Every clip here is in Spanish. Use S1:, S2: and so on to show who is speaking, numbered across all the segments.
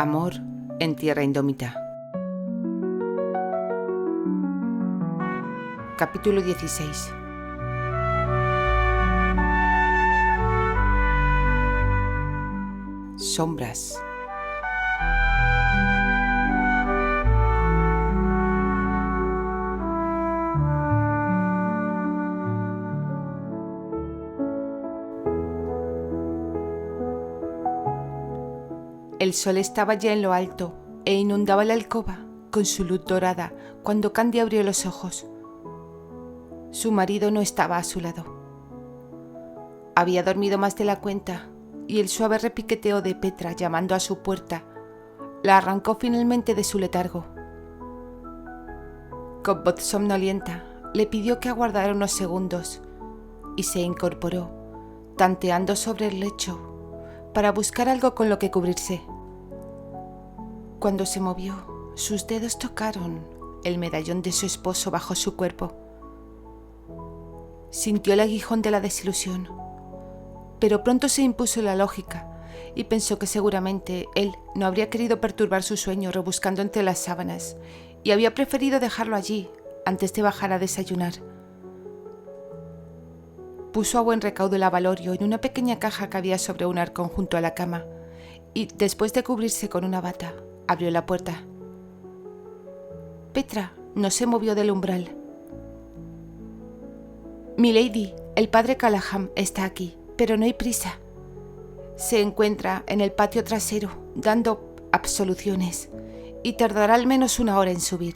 S1: Amor en tierra indómita. Capítulo 16. Sombras. El sol estaba ya en lo alto e inundaba la alcoba con su luz dorada cuando Candy abrió los ojos. Su marido no estaba a su lado. Había dormido más de la cuenta y el suave repiqueteo de Petra llamando a su puerta la arrancó finalmente de su letargo. Con voz somnolienta le pidió que aguardara unos segundos y se incorporó, tanteando sobre el lecho para buscar algo con lo que cubrirse. Cuando se movió, sus dedos tocaron el medallón de su esposo bajo su cuerpo. Sintió el aguijón de la desilusión, pero pronto se impuso la lógica y pensó que seguramente él no habría querido perturbar su sueño rebuscando entre las sábanas y había preferido dejarlo allí antes de bajar a desayunar. Puso a buen recaudo el avalorio en una pequeña caja que había sobre un arcón junto a la cama y, después de cubrirse con una bata, abrió la puerta. Petra no se movió del umbral. «Milady, el padre Callahan está aquí, pero no hay prisa. Se encuentra en el patio trasero, dando absoluciones, y tardará al menos 1 hora en subir».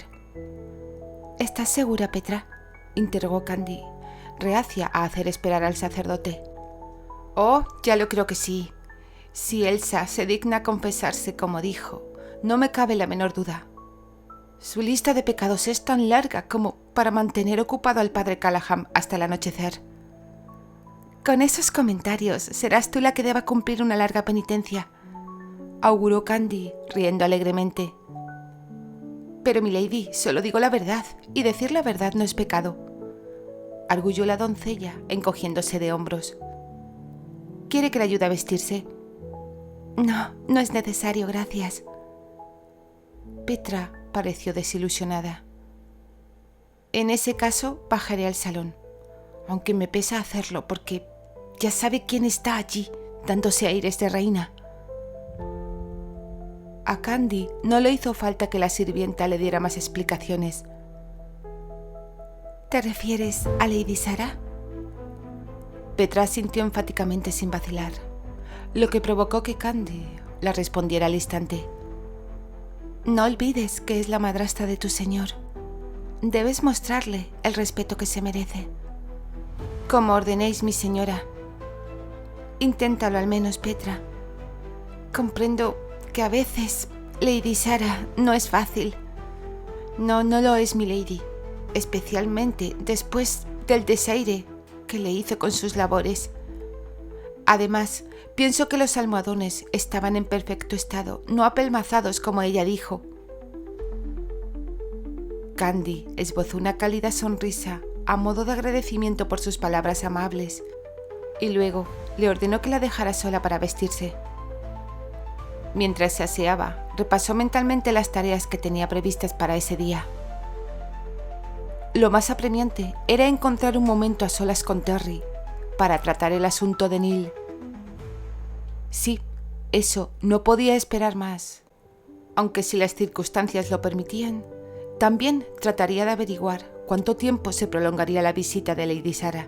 S1: «¿Estás segura, Petra?», interrogó Candy, reacia a hacer esperar al sacerdote. «Oh, ya lo creo que sí. Si Elsa se digna confesarse como dijo, no me cabe la menor duda. Su lista de pecados es tan larga como para mantener ocupado al padre Callahan hasta el anochecer». «Con esos comentarios serás tú la que deba cumplir una larga penitencia», auguró Candy, riendo alegremente. «Pero, milady, solo digo la verdad, y decir la verdad no es pecado», arguyó la doncella, encogiéndose de hombros. «¿Quiere que le ayude a vestirse?» «No, no es necesario, gracias». Petra pareció desilusionada. «En ese caso, bajaré al salón, aunque me pesa hacerlo porque ya sabe quién está allí, dándose aires de reina». A Candy no le hizo falta que la sirvienta le diera más explicaciones. «¿Te refieres a Lady Sarah?». Petra asintió enfáticamente sin vacilar, lo que provocó que Candy la respondiera al instante. «No olvides que es la madrastra de tu señor. Debes mostrarle el respeto que se merece. Como ordenéis, mi señora». «Inténtalo al menos, Petra. Comprendo que a veces, Lady Sarah, no es fácil». «No, no lo es, mi lady, especialmente después del desaire que le hizo con sus labores. Además, pienso que los almohadones estaban en perfecto estado, no apelmazados como ella dijo». Candy esbozó una cálida sonrisa a modo de agradecimiento por sus palabras amables y luego le ordenó que la dejara sola para vestirse. Mientras se aseaba, repasó mentalmente las tareas que tenía previstas para ese día. Lo más apremiante era encontrar un momento a solas con Terry para tratar el asunto de Neil. Sí, eso no podía esperar más, aunque si las circunstancias lo permitían, también trataría de averiguar cuánto tiempo se prolongaría la visita de Lady Sarah.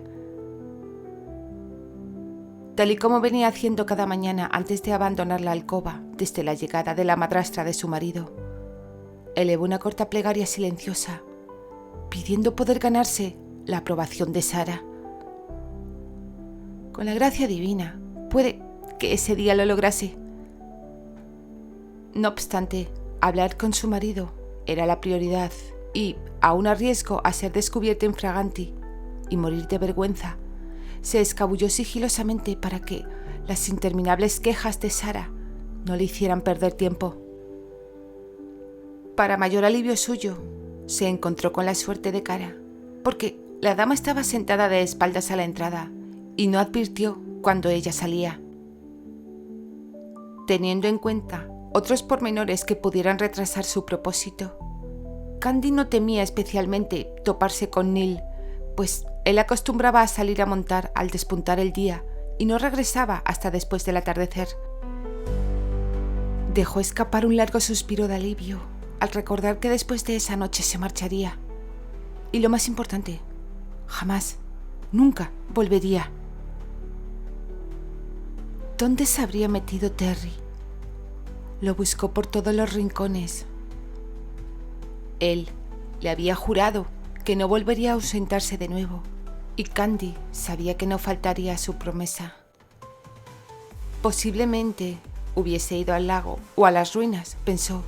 S1: Tal y como venía haciendo cada mañana antes de abandonar la alcoba desde la llegada de la madrastra de su marido, elevó una corta plegaria silenciosa, pidiendo poder ganarse la aprobación de Sarah. Con la gracia divina, puede que ese día lo lograse. No obstante, hablar con su marido era la prioridad y, aun a riesgo a ser descubierta infraganti y morir de vergüenza, se escabulló sigilosamente para que las interminables quejas de Sarah no le hicieran perder tiempo. Para mayor alivio suyo, se encontró con la suerte de cara, porque la dama estaba sentada de espaldas a la entrada y no advirtió cuando ella salía. Teniendo en cuenta otros pormenores que pudieran retrasar su propósito. Candy no temía especialmente toparse con Neil, pues él acostumbraba a salir a montar al despuntar el día y no regresaba hasta después del atardecer. Dejó escapar un largo suspiro de alivio al recordar que después de esa noche se marcharía. Y lo más importante, jamás, nunca volvería. ¿Dónde se habría metido Terry? Lo buscó por todos los rincones. Él le había jurado que no volvería a ausentarse de nuevo, y Candy sabía que no faltaría a su promesa. Posiblemente hubiese ido al lago o a las ruinas, pensó,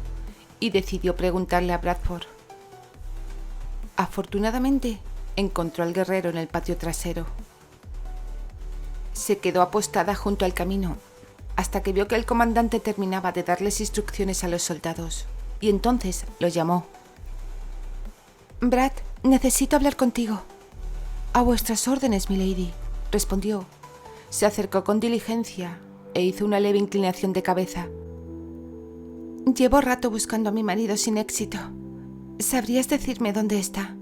S1: y decidió preguntarle a Bradford. Afortunadamente, encontró al guerrero en el patio trasero. Se quedó apostada junto al camino hasta que vio que el comandante terminaba de darles instrucciones a los soldados, y entonces los llamó. «Brad, necesito hablar contigo». «A vuestras órdenes, milady», respondió. Se acercó con diligencia e hizo una leve inclinación de cabeza. «Llevo rato buscando a mi marido sin éxito. ¿Sabrías decirme dónde está?»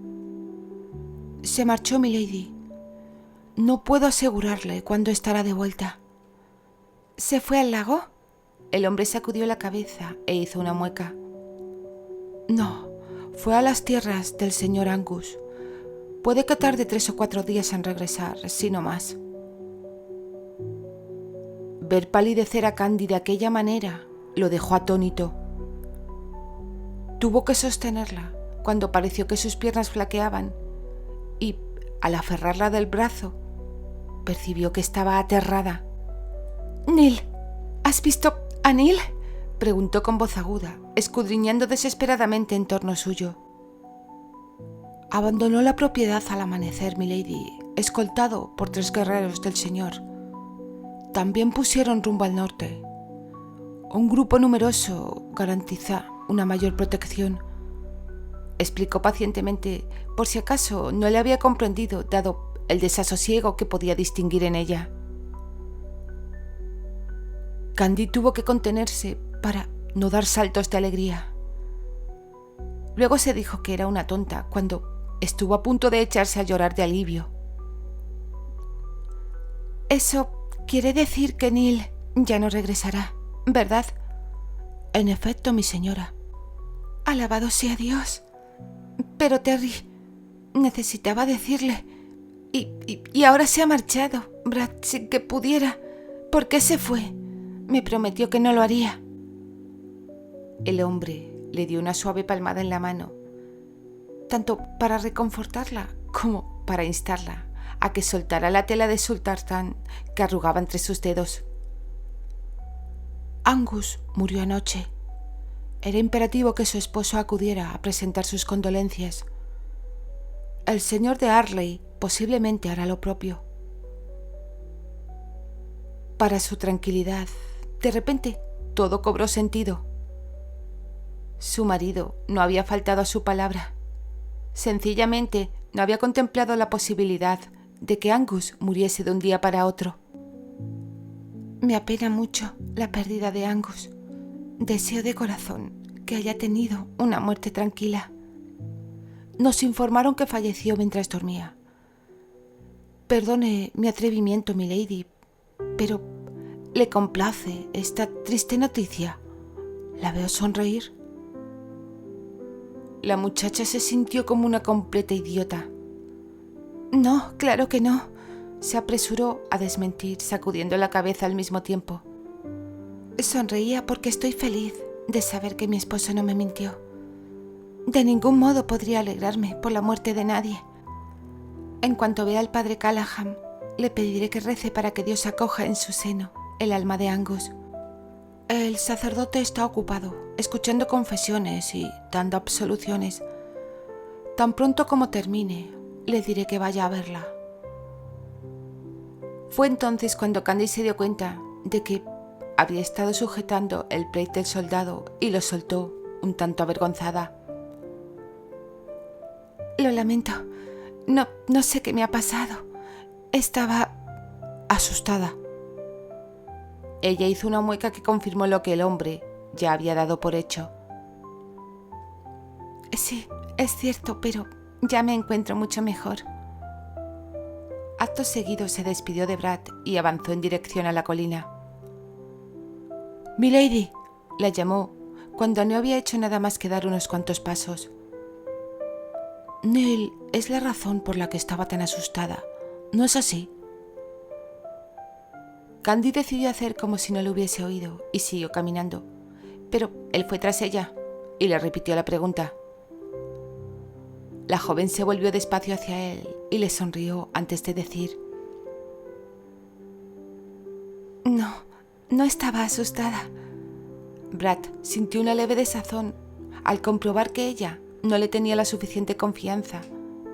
S1: «Se marchó, milady. No puedo asegurarle cuándo estará de vuelta». «¿Se fue al lago?» El hombre sacudió la cabeza e hizo una mueca. «No, fue a las tierras del señor Angus. Puede que tarde 3 o 4 días en regresar, si no más». Ver palidecer a Candy de aquella manera lo dejó atónito. Tuvo que sostenerla cuando pareció que sus piernas flaqueaban y, al aferrarla del brazo, percibió que estaba aterrada. «Neil, ¿has visto a Neil?», preguntó con voz aguda, escudriñando desesperadamente en torno suyo. «Abandonó la propiedad al amanecer, milady, escoltado por 3 guerreros del señor. También pusieron rumbo al norte. Un grupo numeroso garantiza una mayor protección», explicó pacientemente, por si acaso no le había comprendido, dado el desasosiego que podía distinguir en ella. Candy tuvo que contenerse para no dar saltos de alegría. Luego se dijo que era una tonta cuando estuvo a punto de echarse a llorar de alivio. «Eso quiere decir que Neil ya no regresará, ¿verdad?» «En efecto, mi señora». «Alabado sea Dios. Pero Terry, necesitaba decirle. Y ahora se ha marchado, Brad, sin que pudiera. ¿Por qué se fue? Me prometió que no lo haría». El hombre le dio una suave palmada en la mano, tanto para reconfortarla como para instarla a que soltara la tela de sultán que arrugaba entre sus dedos. «Angus murió anoche. Era imperativo que su esposo acudiera a presentar sus condolencias. El señor de Harley posiblemente hará lo propio». Para su tranquilidad, de repente, todo cobró sentido. Su marido no había faltado a su palabra. Sencillamente, no había contemplado la posibilidad de que Angus muriese de un día para otro. «Me apena mucho la pérdida de Angus. Deseo de corazón que haya tenido una muerte tranquila. Nos informaron que falleció mientras dormía. Perdone mi atrevimiento, milady, pero ¿le complace esta triste noticia? ¿La veo sonreír?». La muchacha se sintió como una completa idiota. «No, claro que no», se apresuró a desmentir, sacudiendo la cabeza al mismo tiempo. «Sonreía porque estoy feliz de saber que mi esposo no me mintió. De ningún modo podría alegrarme por la muerte de nadie. En cuanto vea al padre Callahan, le pediré que rece para que Dios acoja en su seno el alma de Angus. El sacerdote está ocupado, escuchando confesiones y dando absoluciones. Tan pronto como termine, le diré que vaya a verla». Fue entonces cuando Candy se dio cuenta de que había estado sujetando el plait del soldado y lo soltó, un tanto avergonzada. «Lo lamento. No sé qué me ha pasado. Estaba asustada». Ella hizo una mueca que confirmó lo que el hombre ya había dado por hecho. Sí, es cierto, pero ya me encuentro mucho mejor. Acto seguido se despidió de Brad y avanzó en dirección a la colina. «Milady», la llamó cuando no había hecho nada más que dar unos cuantos pasos. «Neil es la razón por la que estaba tan asustada, ¿no es así?» Candy decidió hacer como si no lo hubiese oído y siguió caminando, pero él fue tras ella y le repitió la pregunta. La joven se volvió despacio hacia él y le sonrió antes de decir: No estaba asustada. Brad sintió una leve desazón al comprobar que ella no le tenía la suficiente confianza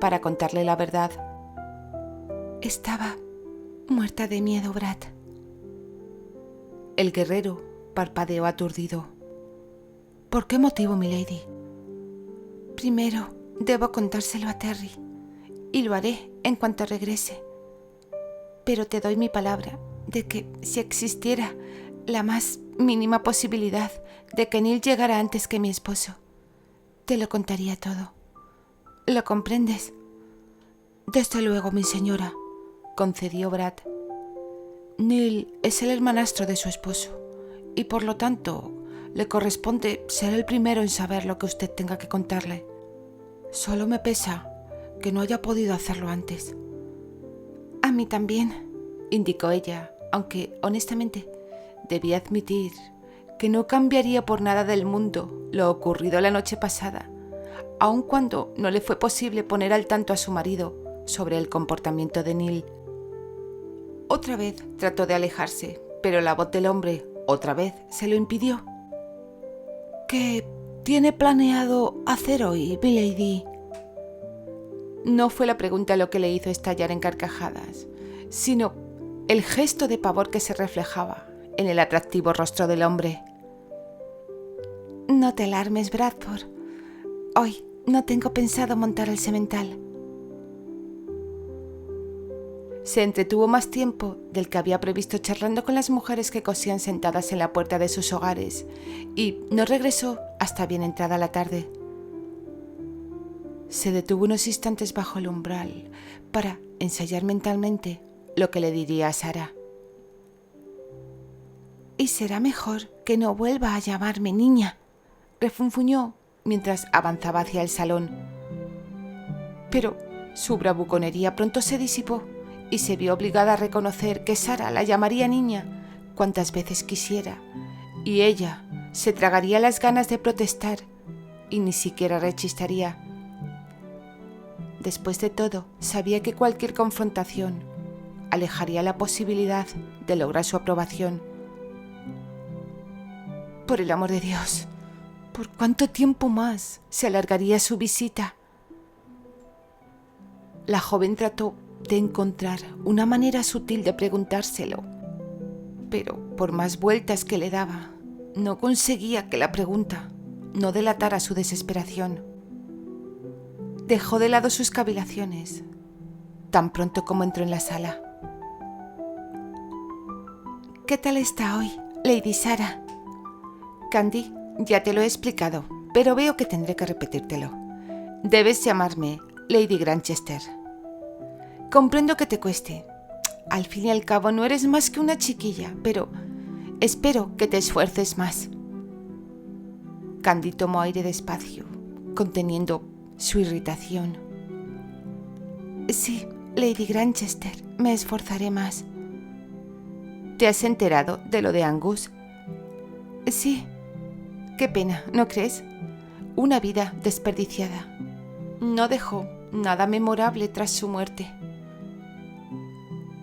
S1: para contarle la verdad. Estaba muerta de miedo, Brad. El guerrero parpadeó aturdido. ¿Por qué motivo, milady? Primero, debo contárselo a Terry, y lo haré en cuanto regrese. Pero te doy mi palabra de que si existiera la más mínima posibilidad de que Neil llegara antes que mi esposo, te lo contaría todo. ¿Lo comprendes? Desde luego, mi señora, concedió Brad. Neil es el hermanastro de su esposo y por lo tanto le corresponde ser el primero en saber lo que usted tenga que contarle. Solo me pesa que no haya podido hacerlo antes. A mí también, indicó ella, aunque honestamente debía admitir que no cambiaría por nada del mundo lo ocurrido la noche pasada, aun cuando no le fue posible poner al tanto a su marido sobre el comportamiento de Neil. Otra vez trató de alejarse, pero la voz del hombre otra vez se lo impidió. ¿Qué tiene planeado hacer hoy, milady? No fue la pregunta lo que le hizo estallar en carcajadas, sino el gesto de pavor que se reflejaba en el atractivo rostro del hombre. No te alarmes, Bradford. Hoy no tengo pensado montar el semental. Se entretuvo más tiempo del que había previsto charlando con las mujeres que cosían sentadas en la puerta de sus hogares y no regresó hasta bien entrada la tarde. Se detuvo unos instantes bajo el umbral para ensayar mentalmente lo que le diría a Sara. «Y será mejor que no vuelva a llamarme niña», refunfuñó mientras avanzaba hacia el salón. Pero su bravuconería pronto se disipó y se vio obligada a reconocer que Sara la llamaría niña cuantas veces quisiera, y ella se tragaría las ganas de protestar y ni siquiera rechistaría. Después de todo, sabía que cualquier confrontación alejaría la posibilidad de lograr su aprobación. Por el amor de Dios, ¿por cuánto tiempo más se alargaría su visita? La joven trató de encontrar una manera sutil de preguntárselo, pero por más vueltas que le daba, no conseguía que la pregunta no delatara su desesperación. Dejó de lado sus cavilaciones tan pronto como entró en la sala. «¿Qué tal está hoy, Lady Sara?» «Candy, ya te lo he explicado, pero veo que tendré que repetírtelo. Debes llamarme Lady Granchester. Comprendo que te cueste. Al fin y al cabo no eres más que una chiquilla, pero espero que te esfuerces más». Candy tomó aire despacio, conteniendo su irritación. «Sí, Lady Granchester, me esforzaré más». «¿Te has enterado de lo de Angus?» «Sí. Qué pena, ¿no crees? Una vida desperdiciada. No dejó nada memorable tras su muerte».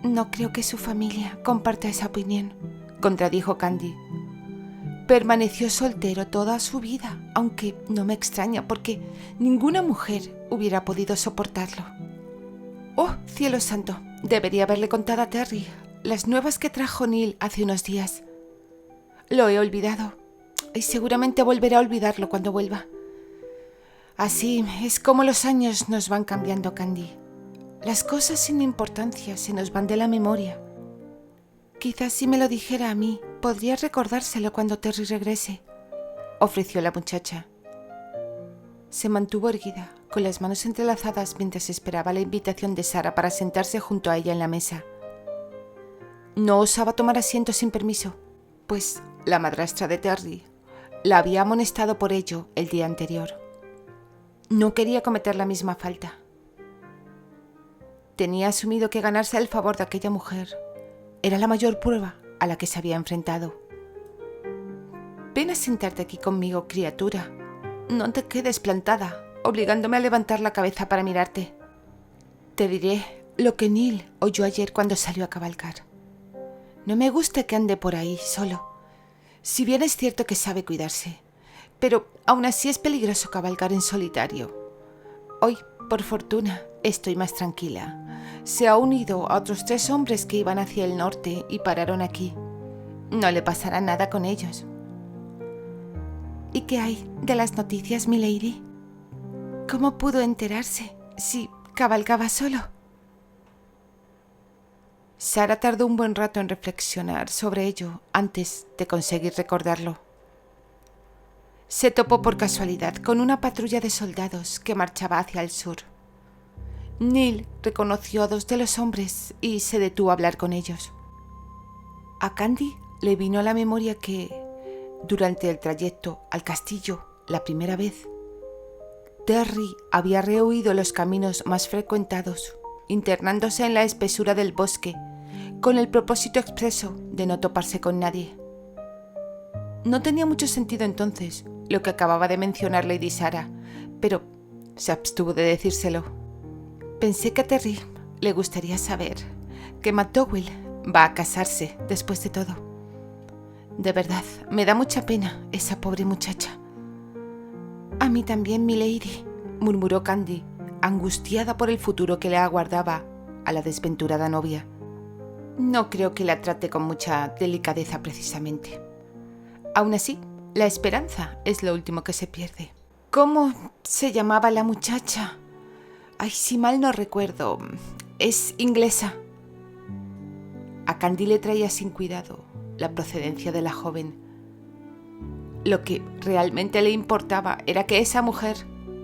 S1: «No creo que su familia comparta esa opinión», contradijo Candy. «Permaneció soltero toda su vida, aunque no me extraña porque ninguna mujer hubiera podido soportarlo». «Oh, cielo santo, debería haberle contado a Terry las nuevas que trajo Neil hace unos días. Lo he olvidado y seguramente volveré a olvidarlo cuando vuelva. Así es como los años nos van cambiando, Candy. Las cosas sin importancia se nos van de la memoria. Quizás si me lo dijera a mí, podría recordárselo cuando Terry regrese. ofreció la muchacha. Se mantuvo erguida, con las manos entrelazadas mientras esperaba la invitación de Sara para sentarse junto a ella en la mesa. No osaba tomar asiento sin permiso, pues la madrastra de Terry la había amonestado por ello el día anterior. No quería cometer la misma falta. Tenía asumido que ganarse el favor de aquella mujer era la mayor prueba a la que se había enfrentado. «Ven a sentarte aquí conmigo, criatura. No te quedes plantada, obligándome a levantar la cabeza para mirarte. Te diré lo que Neil oyó ayer cuando salió a cabalgar. No me gusta que ande por ahí solo, si bien es cierto que sabe cuidarse, pero aún así es peligroso cabalgar en solitario. Hoy, por fortuna, estoy más tranquila. Se ha unido a otros 3 hombres que iban hacia el norte y pararon aquí. No le pasará nada con ellos». «¿Y qué hay de las noticias, milady? ¿Cómo pudo enterarse si cabalgaba solo?» Sara tardó un buen rato en reflexionar sobre ello antes de conseguir recordarlo. Se topó por casualidad con una patrulla de soldados que marchaba hacia el sur. Neil reconoció a 2 de los hombres y se detuvo a hablar con ellos. A Candy le vino a la memoria que, durante el trayecto al castillo la primera vez, Terry había rehuido los caminos más frecuentados, internándose en la espesura del bosque, con el propósito expreso de no toparse con nadie. No tenía mucho sentido entonces lo que acababa de mencionar Lady Sara, pero se abstuvo de decírselo. Pensé que a Terry le gustaría saber que McDowell va a casarse después de todo. De verdad, me da mucha pena esa pobre muchacha. «A mí también, milady», murmuró Candy, angustiada por el futuro que le aguardaba a la desventurada novia. «No creo que la trate con mucha delicadeza precisamente. Aún así, la esperanza es lo último que se pierde». «¿Cómo se llamaba la muchacha? Ay, si mal no recuerdo, es inglesa». A Candy le traía sin cuidado la procedencia de la joven. Lo que realmente le importaba era que esa mujer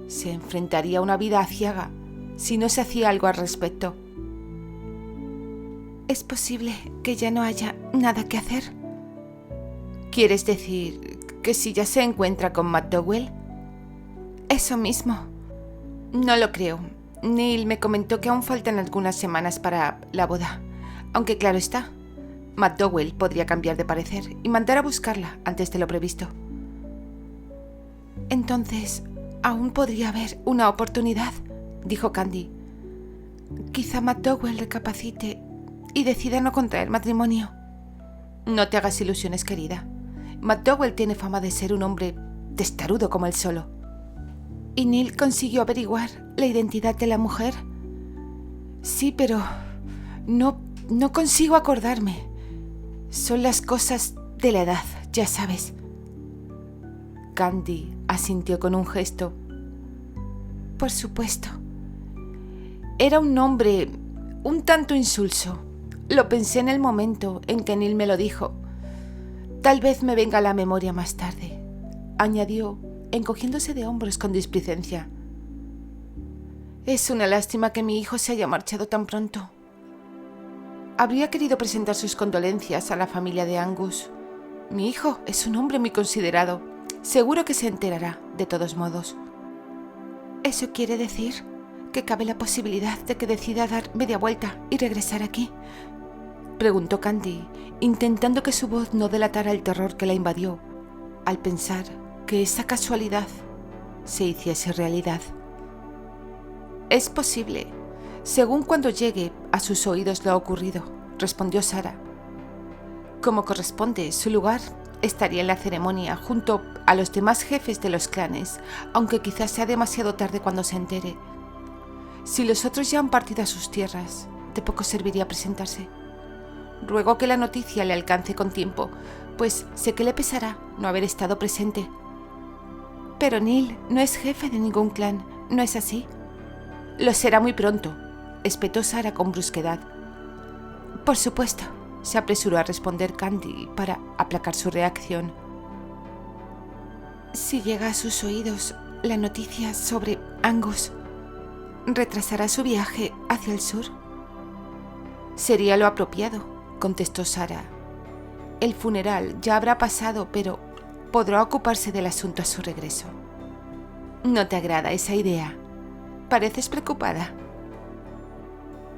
S1: se enfrentaría a una vida aciaga si no se hacía algo al respecto. «¿Es posible que ya no haya nada que hacer?» «¿Quieres decir que si ya se encuentra con McDowell?» «Eso mismo». «No lo creo. Neil me comentó que aún faltan algunas semanas para la boda, aunque claro está, McDowell podría cambiar de parecer y mandar a buscarla antes de lo previsto». «Entonces, aún podría haber una oportunidad», dijo Candy. «Quizá McDowell recapacite y decida no contraer matrimonio». «No te hagas ilusiones, querida. McDowell tiene fama de ser un hombre testarudo como él solo». «¿Y Neil consiguió averiguar la identidad de la mujer?» «Sí, pero no consigo acordarme. Son las cosas de la edad, ya sabes». Candy asintió con un gesto. «Por supuesto. Era un nombre un tanto insulso. Lo pensé en el momento en que Neil me lo dijo. Tal vez me venga a la memoria más tarde», añadió, encogiéndose de hombros con displicencia. «Es una lástima que mi hijo se haya marchado tan pronto. Habría querido presentar sus condolencias a la familia de Angus. Mi hijo es un hombre muy considerado. Seguro que se enterará, de todos modos». «¿Eso quiere decir que cabe la posibilidad de que decida dar media vuelta y regresar aquí?», preguntó Candy, intentando que su voz no delatara el terror que la invadió al pensar que esa casualidad se hiciese realidad. «Es posible, según cuando llegue a sus oídos lo ocurrido», respondió Sara. «Como corresponde, su lugar estaría en la ceremonia junto a los demás jefes de los clanes, aunque quizás sea demasiado tarde cuando se entere. Si los otros ya han partido a sus tierras, de poco serviría presentarse. Ruego que la noticia le alcance con tiempo, pues sé que le pesará no haber estado presente». «Pero Neil no es jefe de ningún clan, ¿no es así?» «Lo será muy pronto», espetó Sara con brusquedad. «Por supuesto», se apresuró a responder Candy para aplacar su reacción. Si llega a sus oídos la noticia sobre Angus, ¿retrasará su viaje hacia el sur? Sería lo apropiado, contestó Sarah. El funeral ya habrá pasado, pero podrá ocuparse del asunto a su regreso. ¿No te agrada esa idea? Pareces preocupada.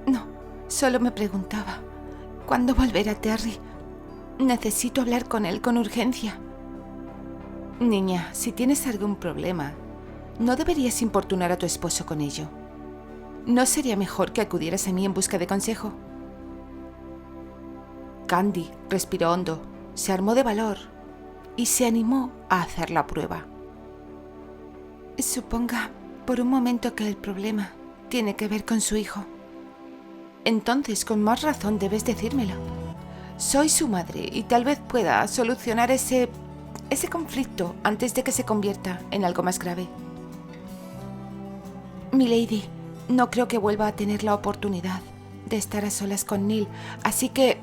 S1: No, solo me preguntaba, ¿cuándo volverá Terry? Necesito hablar con él con urgencia. Niña, si tienes algún problema, no deberías importunar a tu esposo con ello. ¿No sería mejor que acudieras a mí en busca de consejo? Candy respiró hondo, se armó de valor y se animó a hacer la prueba. Suponga por un momento que el problema tiene que ver con su hijo. Entonces, con más razón debes decírmelo. Soy su madre y tal vez pueda solucionar ese conflicto antes de que se convierta en algo más grave. Milady, no creo que vuelva a tener la oportunidad de estar a solas con Neil, así que...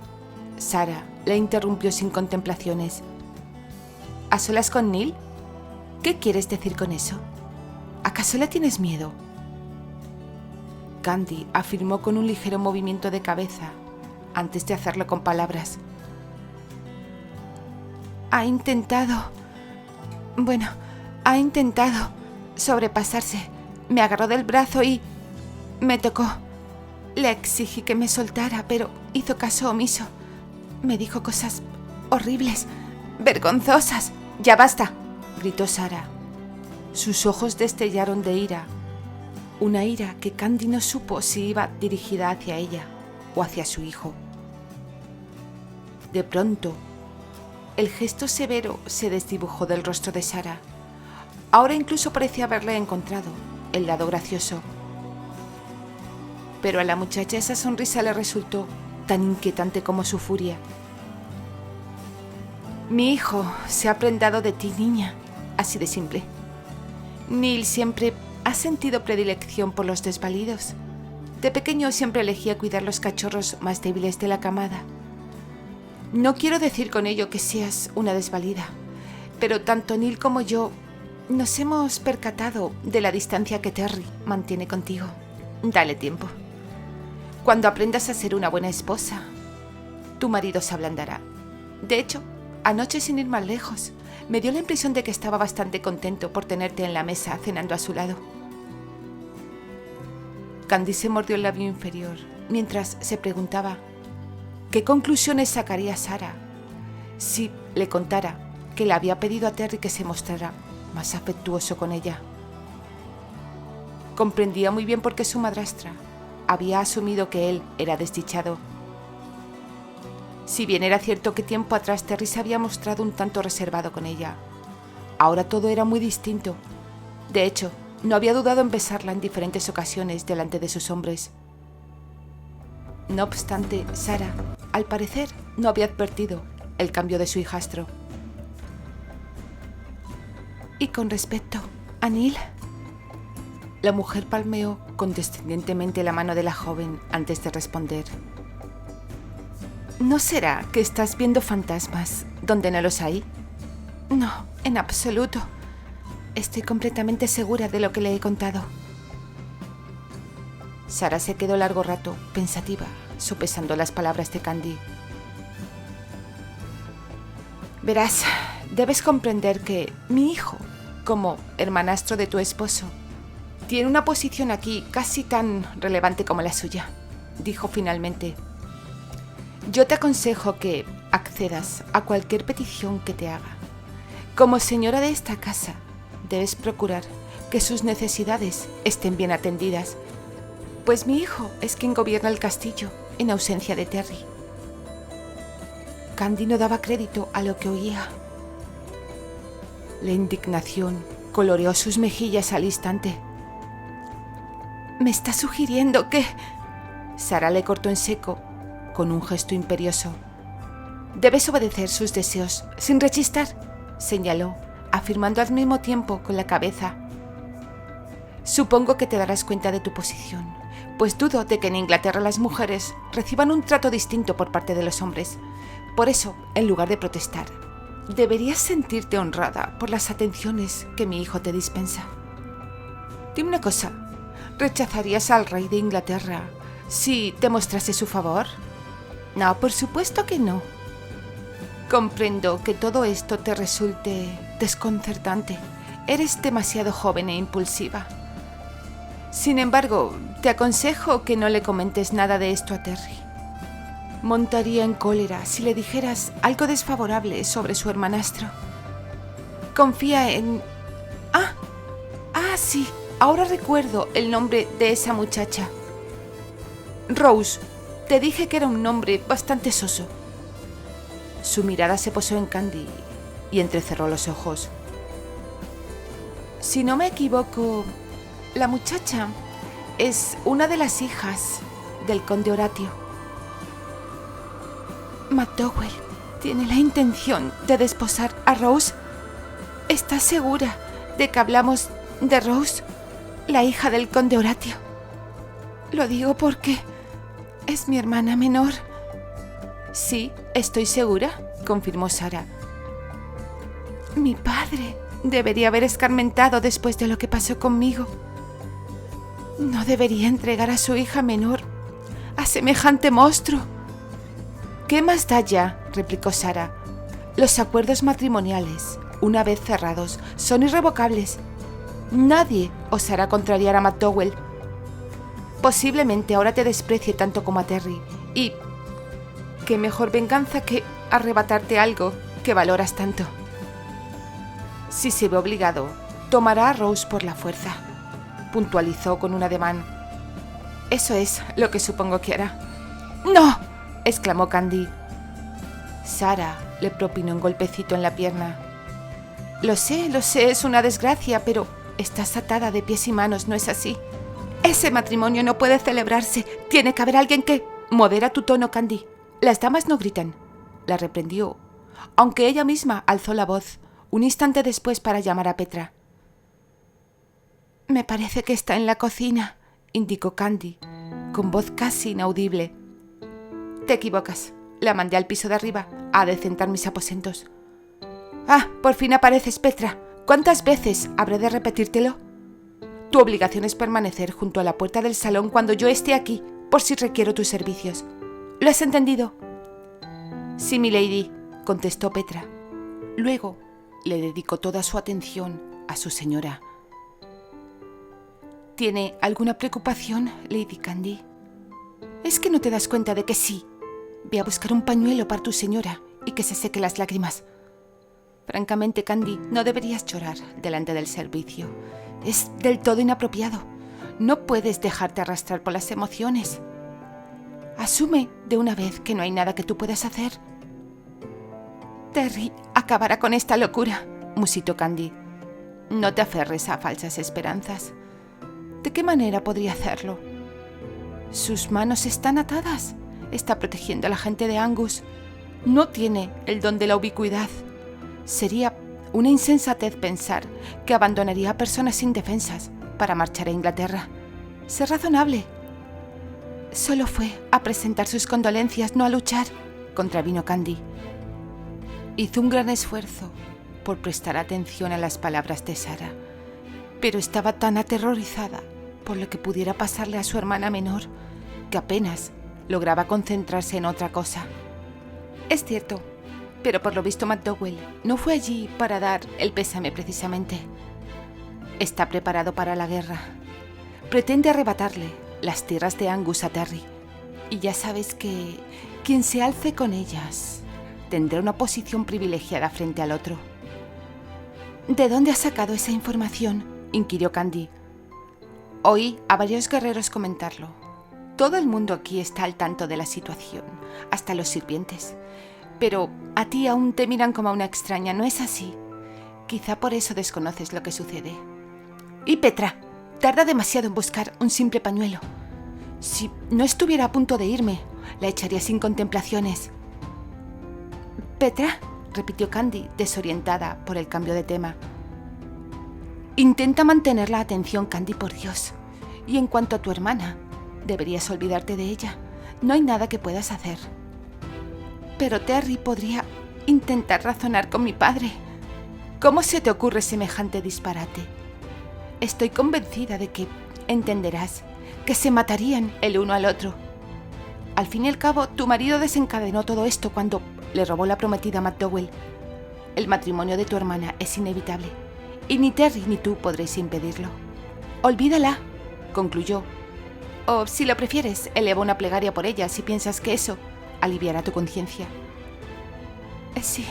S1: Sarah la interrumpió sin contemplaciones. ¿A solas con Neil? ¿Qué quieres decir con eso? ¿Acaso le tienes miedo? Candy afirmó con un ligero movimiento de cabeza, antes de hacerlo con palabras. Ha intentado sobrepasarse. Me agarró del brazo y me tocó. Le exigí que me soltara, pero hizo caso omiso. Me dijo cosas horribles, vergonzosas. ¡Ya basta!, gritó Sarah. Sus ojos destellaron de ira, una ira que Candy no supo si iba dirigida hacia ella o hacia su hijo. De pronto, el gesto severo se desdibujó del rostro de Sarah. Ahora incluso parecía haberle encontrado el lado gracioso. Pero a la muchacha esa sonrisa le resultó tan inquietante como su furia. Mi hijo se ha prendado de ti, niña, así de simple. Neil siempre ha sentido predilección por los desvalidos. De pequeño siempre elegía cuidar los cachorros más débiles de la camada. No quiero decir con ello que seas una desvalida, pero tanto Neil como yo nos hemos percatado de la distancia que Terry mantiene contigo. Dale tiempo. Cuando aprendas a ser una buena esposa, tu marido se ablandará. De hecho, anoche, sin ir más lejos, me dio la impresión de que estaba bastante contento por tenerte en la mesa cenando a su lado. Candy se mordió el labio inferior mientras se preguntaba qué conclusiones sacaría Sarah si le contara que le había pedido a Terry que se mostrara más afectuoso con ella. Comprendía muy bien por qué su madrastra había asumido que él era desdichado. Si bien era cierto que tiempo atrás Terry se había mostrado un tanto reservado con ella, ahora todo era muy distinto. De hecho, no había dudado en besarla en diferentes ocasiones delante de sus hombres. No obstante, Sarah, al parecer, no había advertido el cambio de su hijastro. ¿Y con respecto a Neil? La mujer palmeó condescendientemente la mano de la joven antes de responder. ¿No será que estás viendo fantasmas donde no los hay? No, en absoluto. Estoy completamente segura de lo que le he contado. Sarah se quedó largo rato, pensativa, sopesando las palabras de Candy. Verás, debes comprender que mi hijo, como hermanastro de tu esposo, tiene una posición aquí casi tan relevante como la suya, dijo finalmente. Yo te aconsejo que accedas a cualquier petición que te haga. Como señora de esta casa, debes procurar que sus necesidades estén bien atendidas, pues mi hijo es quien gobierna el castillo en ausencia de Terry. Candy no daba crédito a lo que oía. La indignación coloreó sus mejillas al instante. ¿Me está sugiriendo que...? Sarah le cortó en seco con un gesto imperioso. Debes obedecer sus deseos sin rechistar, señaló, afirmando al mismo tiempo con la cabeza. Supongo que te darás cuenta de tu posición, pues dudo de que en Inglaterra las mujeres reciban un trato distinto por parte de los hombres. Por eso, en lugar de protestar, Deberías sentirte honrada por las atenciones que mi hijo te dispensa. Dime una cosa, ¿rechazarías al rey de Inglaterra si te mostrase su favor? No, por supuesto que no. Comprendo que todo esto te resulte desconcertante. Eres demasiado joven e impulsiva. Sin embargo, te aconsejo que no le comentes nada de esto a Terry. Montaría en cólera si le dijeras algo desfavorable sobre su hermanastro. Confía en... Sí, ahora recuerdo el nombre de esa muchacha. Rose. Te dije que era un nombre bastante soso. Su mirada se posó en Candy y entrecerró los ojos. Si no me equivoco, la muchacha es una de las hijas del conde Horatio. McDowell tiene la intención de desposar a Rose. ¿Estás segura de que hablamos de Rose, la hija del conde Horatio? Lo digo porque es mi hermana menor. Sí, estoy segura, confirmó Sarah. Mi padre debería haber escarmentado después de lo que pasó conmigo. No debería entregar a su hija menor a semejante monstruo. ¿Qué más da ya?, replicó Sarah. Los acuerdos matrimoniales, una vez cerrados, son irrevocables. Nadie osará contrariar a McDowell. Posiblemente ahora te desprecie tanto como a Terry. Y qué mejor venganza que arrebatarte algo que valoras tanto. Si se ve obligado, tomará a Rose por la fuerza, puntualizó con un ademán. Eso es lo que supongo que hará. ¡No!, exclamó Candy. Sarah le propinó un golpecito en la pierna. Lo sé, es una desgracia, pero estás atada de pies y manos, ¿no es así? Ese matrimonio no puede celebrarse. Tiene que haber alguien que... Modera tu tono, Candy. Las damas no gritan, la reprendió, aunque ella misma alzó la voz un instante después para llamar a Petra. Me parece que está en la cocina, indicó Candy, con voz casi inaudible. Te equivocas. La mandé al piso de arriba a adecentar mis aposentos. Por fin apareces, Petra. ¿Cuántas veces habré de repetírtelo? Tu obligación es permanecer junto a la puerta del salón cuando yo esté aquí, por si requiero tus servicios. ¿Lo has entendido? Sí, milady, contestó Petra. Luego le dedicó toda su atención a su señora. ¿Tiene alguna preocupación, Lady Candy? ¿Es que no te das cuenta de que sí? Ve a buscar un pañuelo para tu señora y que se seque las lágrimas. Francamente, Candy, no deberías llorar delante del servicio. Es del todo inapropiado. No puedes dejarte arrastrar por las emociones. Asume de una vez que no hay nada que tú puedas hacer. Terry acabará con esta locura, musitó Candy. No te aferres a falsas esperanzas. ¿De qué manera podría hacerlo? Sus manos están atadas. Está protegiendo a la gente de Angus. No tiene el don de la ubicuidad. Sería una insensatez pensar que abandonaría a personas indefensas para marchar a Inglaterra. Sé razonable. Solo fue a presentar sus condolencias, no a luchar, contravino Candy. Hizo un gran esfuerzo por prestar atención a las palabras de Sarah, pero estaba tan aterrorizada por lo que pudiera pasarle a su hermana menor que apenas lograba concentrarse en otra cosa. Es cierto, pero por lo visto McDowell no fue allí para dar el pésame precisamente. Está preparado para la guerra. Pretende arrebatarle las tierras de Angus a Terry. Y ya sabes que quien se alce con ellas tendrá una posición privilegiada frente al otro. ¿De dónde has sacado esa información?, inquirió Candy. Oí a varios guerreros comentarlo. Todo el mundo aquí está al tanto de la situación, hasta los sirvientes. Pero a ti aún te miran como a una extraña, ¿no es así? Quizá por eso desconoces lo que sucede. Y Petra, tarda demasiado en buscar un simple pañuelo. Si no estuviera a punto de irme, la echaría sin contemplaciones. ¿Petra?, repitió Candy, desorientada por el cambio de tema. Intenta mantener la atención, Candy, por Dios. Y en cuanto a tu hermana, deberías olvidarte de ella. No hay nada que puedas hacer. Pero Terry podría... intentar razonar con mi padre. ¿Cómo se te ocurre semejante disparate? Estoy convencida de que entenderás que se matarían el uno al otro. Al fin y al cabo, tu marido desencadenó todo esto cuando le robó la prometida a McDowell. El matrimonio de tu hermana es inevitable, y ni Terry ni tú podréis impedirlo. Olvídala, concluyó. O, si lo prefieres, eleva una plegaria por ella si piensas que eso aliviará tu conciencia. Sí,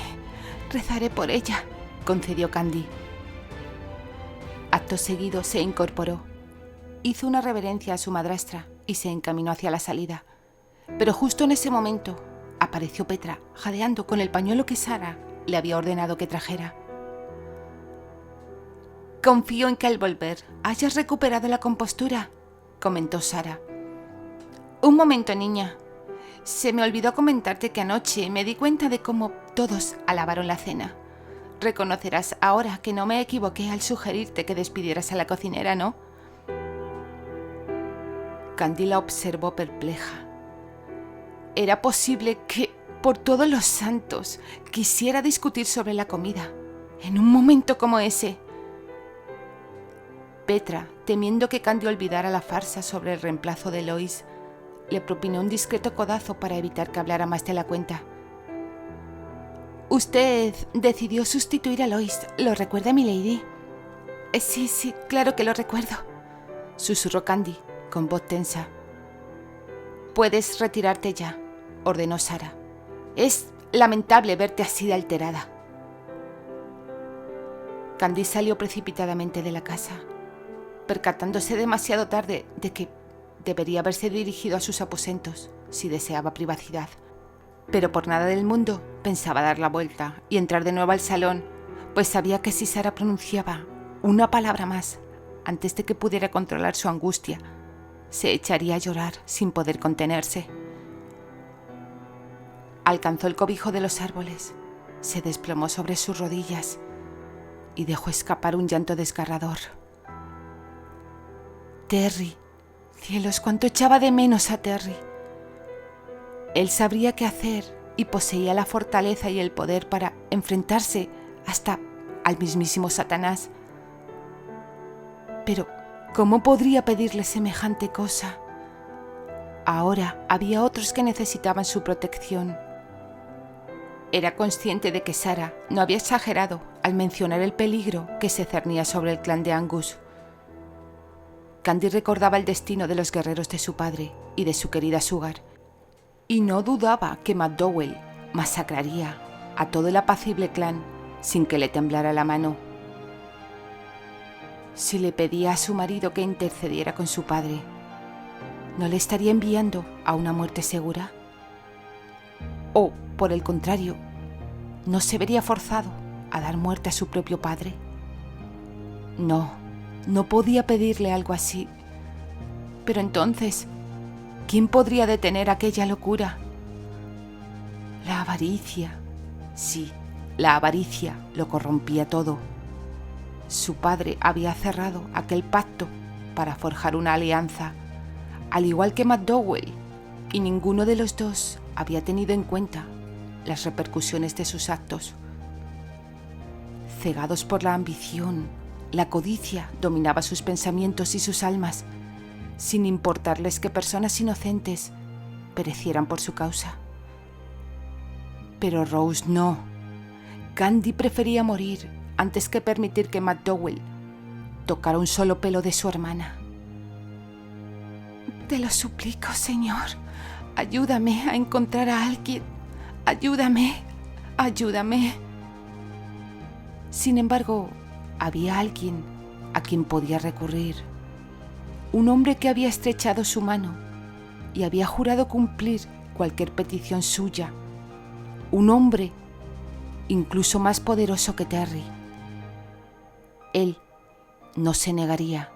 S1: rezaré por ella, concedió Candy. Acto seguido se incorporó, hizo una reverencia a su madrastra y se encaminó hacia la salida. Pero justo en ese momento apareció Petra, jadeando con el pañuelo que Sarah le había ordenado que trajera. Confío en que al volver hayas recuperado la compostura, comentó Sarah. Un momento, niña. Se me olvidó comentarte que anoche me di cuenta de cómo todos alabaron la cena. Reconocerás ahora que no me equivoqué al sugerirte que despidieras a la cocinera, ¿no? Candy la observó perpleja. Era posible que, por todos los santos, quisiera discutir sobre la comida, en un momento como ese. Petra, temiendo que Candy olvidara la farsa sobre el reemplazo de Lois, le propinó un discreto codazo para evitar que hablara más de la cuenta. Usted decidió sustituir a Lois, ¿lo recuerda, milady? Sí, claro que lo recuerdo, susurró Candy, con voz tensa. Puedes retirarte ya, ordenó Sarah. Es lamentable verte así de alterada. Candy salió precipitadamente de la casa, percatándose demasiado tarde de que debería haberse dirigido a sus aposentos si deseaba privacidad. Pero por nada del mundo pensaba dar la vuelta y entrar de nuevo al salón, pues sabía que si Sarah pronunciaba una palabra más antes de que pudiera controlar su angustia, se echaría a llorar sin poder contenerse. Alcanzó el cobijo de los árboles, se desplomó sobre sus rodillas y dejó escapar un llanto desgarrador. Terry, cielos, cuánto echaba de menos a Terry. Él sabría qué hacer y poseía la fortaleza y el poder para enfrentarse hasta al mismísimo Satanás. Pero, ¿cómo podría pedirle semejante cosa? Ahora había otros que necesitaban su protección. Era consciente de que Sarah no había exagerado al mencionar el peligro que se cernía sobre el clan de Angus. Candy recordaba el destino de los guerreros de su padre y de su querida Sugar, y no dudaba que McDowell masacraría a todo el apacible clan sin que le temblara la mano. Si le pedía a su marido que intercediera con su padre, ¿no le estaría enviando a una muerte segura? ¿O, por el contrario, no se vería forzado a dar muerte a su propio padre? No podía pedirle algo así. Pero entonces, ¿quién podría detener aquella locura? La avaricia. Sí, la avaricia lo corrompía todo. Su padre había cerrado aquel pacto para forjar una alianza, al igual que McDowell, y ninguno de los dos había tenido en cuenta las repercusiones de sus actos. Cegados por la ambición, la codicia dominaba sus pensamientos y sus almas, sin importarles que personas inocentes perecieran por su causa. Pero Rose no. Candy prefería morir antes que permitir que McDowell tocara un solo pelo de su hermana. Te lo suplico, Señor. Ayúdame a encontrar a alguien. Ayúdame. Sin embargo, había alguien a quien podía recurrir. Un hombre que había estrechado su mano y había jurado cumplir cualquier petición suya. Un hombre incluso más poderoso que Terry. Él no se negaría.